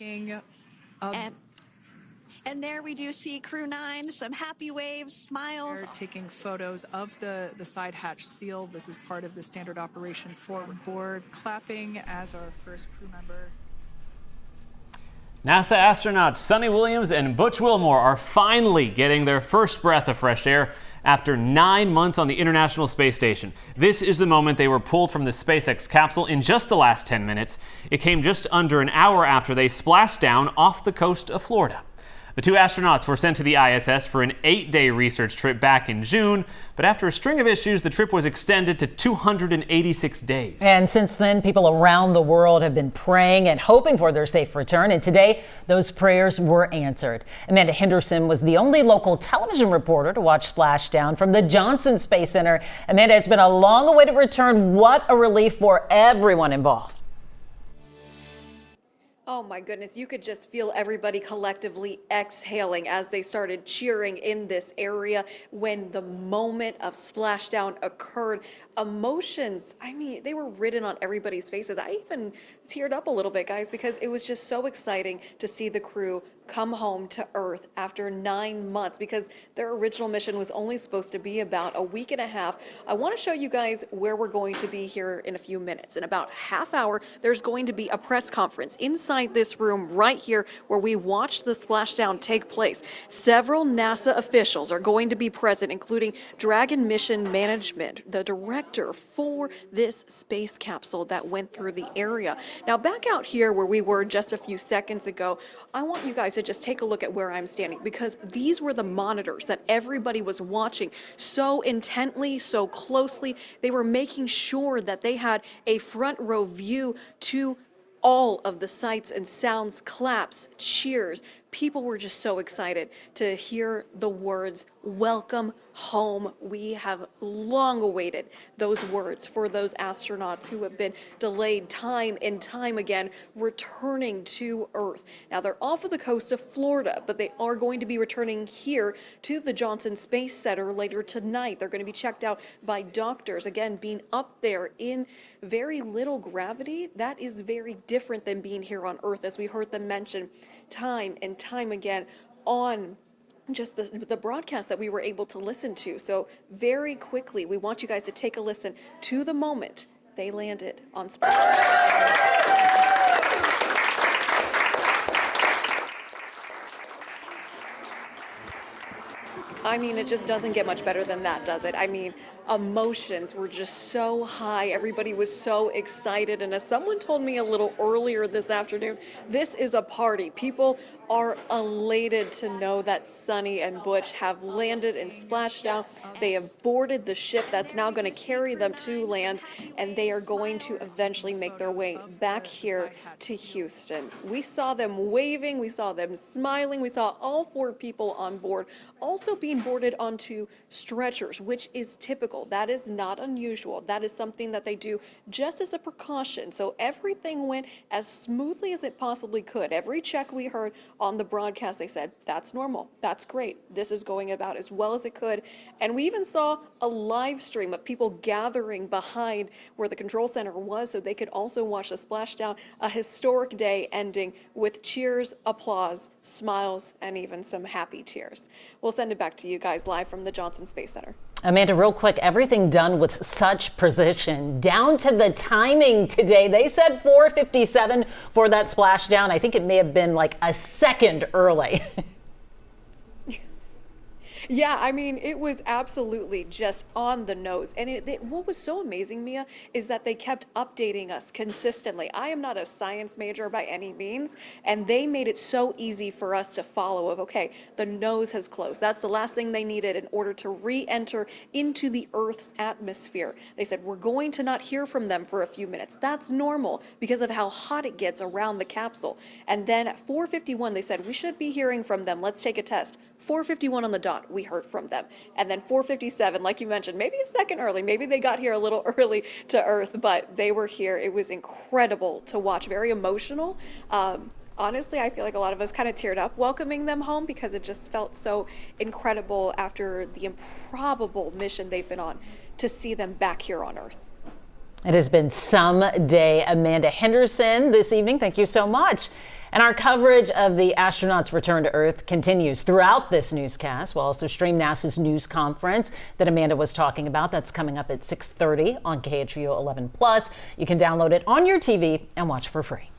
And there we do see Crew 9, some happy waves, smiles. They're taking photos of the side hatch seal. This is part of the standard operation forward board. Clapping as our first crew member. NASA astronauts Sunny Williams and Butch Wilmore are finally getting their first breath of fresh air after 9 months on the International Space Station. This is the moment they were pulled from the SpaceX capsule in just the last 10 minutes. It came just under an hour after they splashed down off the coast of Florida. The two astronauts were sent to the ISS for an 8-day research trip back in June, but after a string of issues, the trip was extended to 286 days. And since then, people around the world have been praying and hoping for their safe return, and today, those prayers were answered. Amanda Henderson was the only local television reporter to watch splashdown from the Johnson Space Center. Amanda, it's been a long-awaited return. What a relief for everyone involved. Oh my goodness, you could just feel everybody collectively exhaling as they started cheering in this area when the moment of splashdown occurred. Emotions, I mean, they were written on everybody's faces. I even teared up a little bit, guys, because it was just so exciting to see the crew come home to Earth after 9 months, because their original mission was only supposed to be about a week and a half. I want to show you guys where we're going to be here in a few minutes. In about half hour, there's going to be a press conference inside this room right here where we watched the splashdown take place. Several NASA officials are going to be present, including Dragon Mission Management, the director for this space capsule that went through the area. Now, back out here where we were just a few seconds ago, I want you guys to just take a look at where I'm standing, because these were the monitors that everybody was watching so intently, so closely. They were making sure that they had a front row view to all of the sights and sounds, claps, cheers. People were just so excited to hear the words, "Welcome home." We have long awaited those words for those astronauts who have been delayed time and time again, returning to Earth. Now, they're off of the coast of Florida, but they are going to be returning here to the Johnson Space Center later tonight. They're going to be checked out by doctors. Again, being up there in very little gravity, that is very different than being here on Earth, as we heard them mention time and time again on just the broadcast that we were able to listen to. So very quickly, we want you guys to take a listen to the moment they landed on Space. I mean, it just doesn't get much better than that, does it? I mean, emotions were just so high. Everybody was so excited. And as someone told me a little earlier this afternoon, this is a party. People are elated to know that Sunny and Butch have landed in splashdown. They have boarded the ship that's now going to carry them to land, and they are going to eventually make their way back here to Houston. We saw them waving, we saw them smiling, we saw all 4 people on board also being boarded onto stretchers, which is typical. That is not unusual. That is something that they do just as a precaution. So everything went as smoothly as it possibly could. Every check we heard on the broadcast, they said, that's normal, that's great, this is going about as well as it could. And we even saw a live stream of people gathering behind where the control center was so they could also watch the splashdown, a historic day ending with cheers, applause, smiles, and even some happy tears. We'll send it back to you guys live from the Johnson Space Center. Amanda, real quick, everything done with such precision, down to the timing today. They said 4:57 for that splashdown. I think it may have been like a second early. Yeah, I mean, it was absolutely just on the nose. And what was so amazing, Mia, is that they kept updating us consistently. I am not a science major by any means, and they made it so easy for us to follow of, okay, the nose has closed. That's the last thing they needed in order to re-enter into the Earth's atmosphere. They said, we're going to not hear from them for a few minutes. That's normal because of how hot it gets around the capsule. And then at 4:51, they said, we should be hearing from them. Let's take a test. 4:51 on the dot, we heard from them. And then 4:57, like you mentioned, maybe a second early, maybe they got here a little early to Earth, but they were here. It was incredible to watch, very emotional. Honestly, I feel like a lot of us kind of teared up welcoming them home because it just felt so incredible after the improbable mission they've been on to see them back here on Earth. It has been some day. Amanda Henderson this evening. Thank you so much. And our coverage of the astronauts' return to Earth continues throughout this newscast. We'll also stream NASA's news conference that Amanda was talking about. That's coming up at 6:30 on KHVO 11+. You can download it on your TV and watch for free.